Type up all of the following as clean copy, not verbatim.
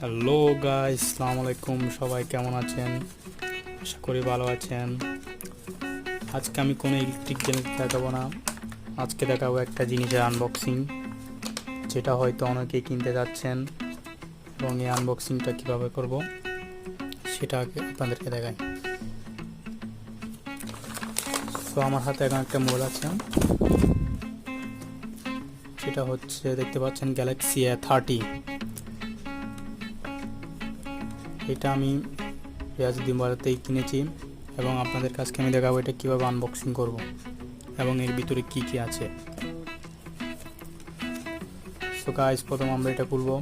Hello guys, আসসালামু আলাইকুম। সবাই কেমন আছেন? আশা করি ভালো আছেন। আজকে আমি কোনো ইলেকট্রিক জিনিস দেখাবো না, আজকে দেখাবো একটা জিনিসের আনবক্সিং, যেটা হয়তো অনেকেই কিনতে যাচ্ছেন, এবং এই আনবক্সিংটা কীভাবে করব সেটা আপনাদেরকে দেখাই। তো আমার হাতে এখন একটা মোবাইল আছে, সেটা হচ্ছে দেখতে পাচ্ছেন গ্যালাক্সি A30। এটা আমি রিয়াজুদ্দিন বাজারতেই কিনেছি, এবং আপনাদের কাছকে আমি দেখাবো এটা কীভাবে আনবক্সিং করব এবং এর ভিতরে কি কি আছে। সো গাইস, প্রথম আমরা এটা খুলবো।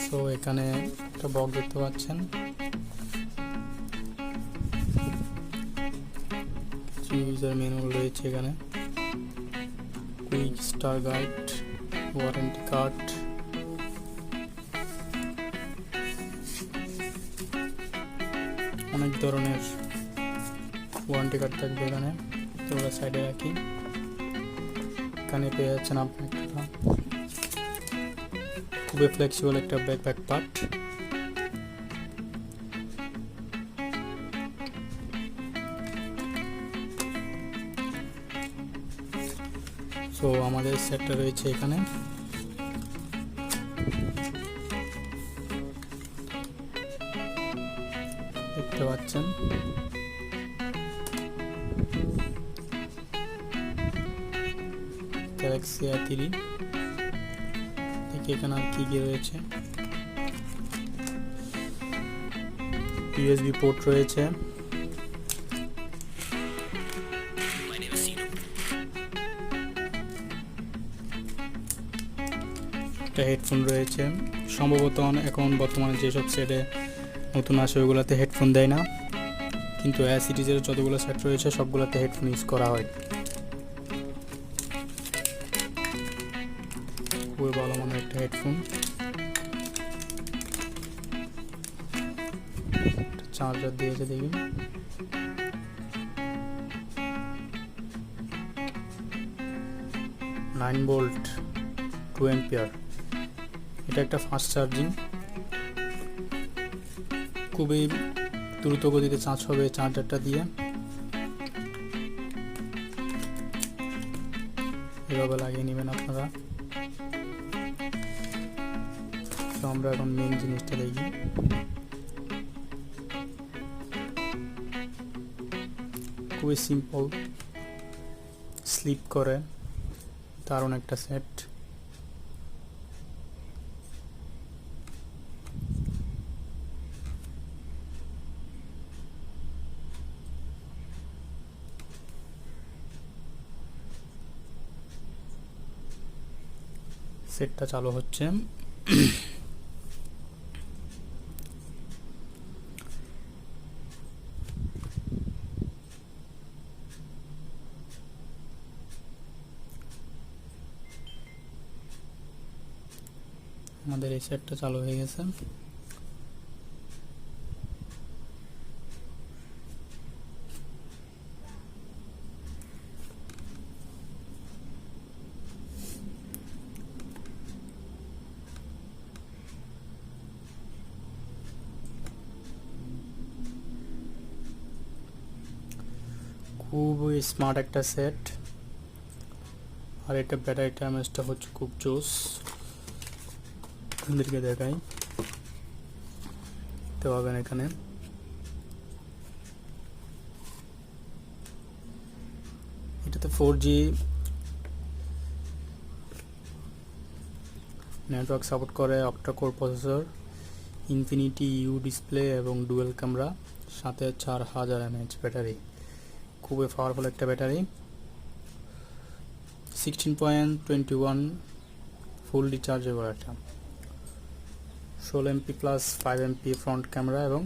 সো এখানে একটা বক্স দেখতে পাচ্ছেন, ইউজার ম্যানুয়াল রয়েছে, এখানে quick star guide, warranty card, অনেক ধরনের ওয়ারেন্টি কার্ড থাকবে এখানে। তো ওরা সাইডে রাখি। এখানে পেয়ে যাচ্ছেন আপনি একটা খুবই ফ্লেক্সিবল একটা ব্যাকপ্যাক পার্ট। সো আমাদের সেটটা রয়েছে এখানে। দেখতে পাচ্ছেন গ্যালাক্সি A30। দেখি এখানে আর কি কি রয়েছে। ইউএসবি পোর্ট রয়েছে, একটা হেডফোন রয়েছে। সম্ভবত এখন বর্তমানে যেসব সেটে নতুন আসে ওইগুলোতে হেডফোন দেয় না, কিন্তু সিরিজের যতগুলো সেট রয়েছে সবগুলোতে হেডফোন ইউজ করা হয়। খুবই ভালো মানের একটা হেডফোন। চার্জার দিয়েছে দেখি, নাইন ভোল্ট 2 অ্যাম্পিয়ার। এটা একটা ফাস্ট চার্জিং, খুবই দ্রুত গতিতে চার্জ হবে চার্জারটা দিয়ে। এভাবে লাগিয়ে নেবেন আপনারা। তো আমরা এখন মেন জিনিসটা দেখি। খুবই সিম্পল, স্লিপ করে, দারুণ একটা সেট। সেটটা চালু হচ্ছে। আমাদের এই সেটটা চালু হয়ে গেছে। খুবই স্মার্ট একটা সেট, আর এটা ব্যাটারি টাইমসটা হচ্ছে খুব জোস। আপনাদেরকে দেখাই, দেখতে পাবেন এখানে এটাতে 4G নেটওয়ার্ক সাপোর্ট করে, octa core processor, infinity U display এবং ডুয়েল ক্যামেরা, সাথে 4000 mAh ব্যাটারি। খুবই পাওয়ারফুল একটা ব্যাটারি। 16.21 full rechargeable. এটা 16 MP plus 5 MP front camera এবং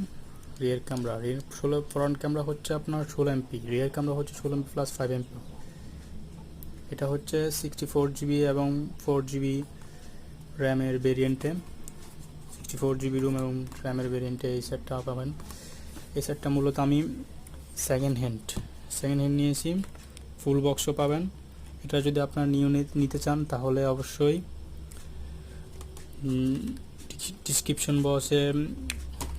রিয়ার ক্যামেরা। 16 ফ্রন্ট ক্যামেরা হচ্ছে আপনার 16 MP, রিয়ার ক্যামেরা হচ্ছে 16 MP প্লাস 5 MP। এটা হচ্ছে 64 GB এবং 4 GB র্যামের ভেরিয়েন্টে, 64 GB রুম এবং র্যামের ভেরিয়েন্টে এই সেটটা পাবেন। এই সেটটা মূলত আমি সেকেন্ড হ্যান্ড নিয়েছি, ফুল বক্সও পাবেন। এটা যদি আপনার নিউ নিতে চান তাহলে অবশ্যই ডিসক্রিপশন বক্সে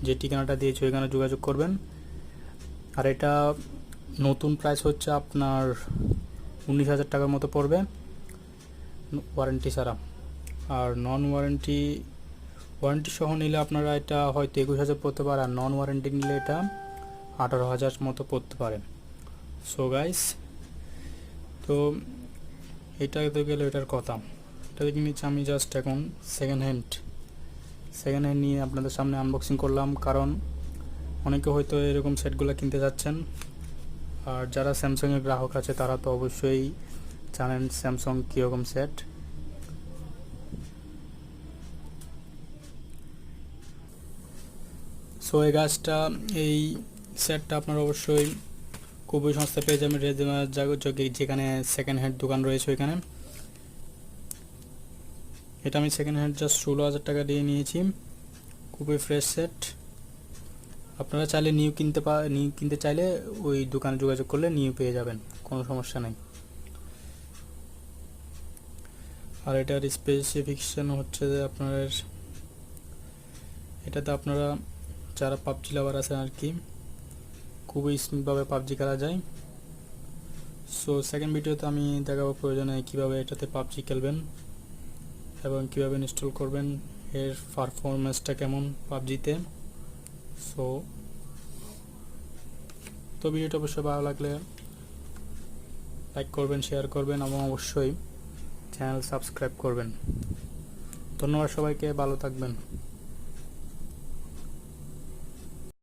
যে ঠিকানাটা দিয়েছি ওইখানে যোগাযোগ করবেন। আর এটা নতুন প্রাইস হচ্ছে আপনার 19,000 টাকার মতো পড়বে ওয়ারেন্টি ছাড়া। আর ওয়ারেন্টি সহ নিলে আপনারা এটা হয়তো 21,000 পড়তে পারে, আর নন ওয়ারেন্টি নিলে এটা 18,000 মতো পড়তে পারে। সো গাইস, তো এটা তো গেলে এটার কথা। এটা দেখে নিচ্ছি আমি জাস্ট এখন সেকেন্ড হ্যান্ড নিয়ে আপনাদের সামনে আনবক্সিং করলাম, কারণ অনেকে হয়তো এরকম সেটগুলো কিনতে যাচ্ছেন। আর যারা স্যামসাংয়ের গ্রাহক আছে তারা তো অবশ্যই জানেন স্যামসাং কীরকম সেট। সো এই সেটটা আপনারা অবশ্যই খুবই সস্তা পেয়ে যাবেন যেখানে সেকেন্ড হ্যান্ড দোকান রয়েছে ওইখানে। এটা আমি সেকেন্ড হ্যান্ড জাস্ট 16,000 টাকা দিয়ে নিয়েছি, খুবই ফ্রেশ সেট। আপনারা চাইলে নিউ কিনতে চাইলে ওই দোকানে যোগাযোগ করলে নিউ পেয়ে যাবেন, কোনো সমস্যা নেই। আর এটার স্পেসিফিকেশন হচ্ছে যে এটাতে আপনারা যারা পাবজি লাভার আছেন আর কি, খুবই স্মুথভাবে পাবজি খেলা যায়। সো সেকেন্ড ভিডিওতে আমি দেখাবো প্রয়োজনে কীভাবে এটাতে পাবজি খেলবেন এবং কীভাবে ইনস্টল করবেন, এর পারফরমেন্সটা কেমন পাবজিতে। তো ভিডিওটা অবশ্যই ভালো লাগলে লাইক করবেন, শেয়ার করবেন এবং অবশ্যই চ্যানেল সাবস্ক্রাইব করবেন। ধন্যবাদ সবাইকে, ভালো থাকবেন।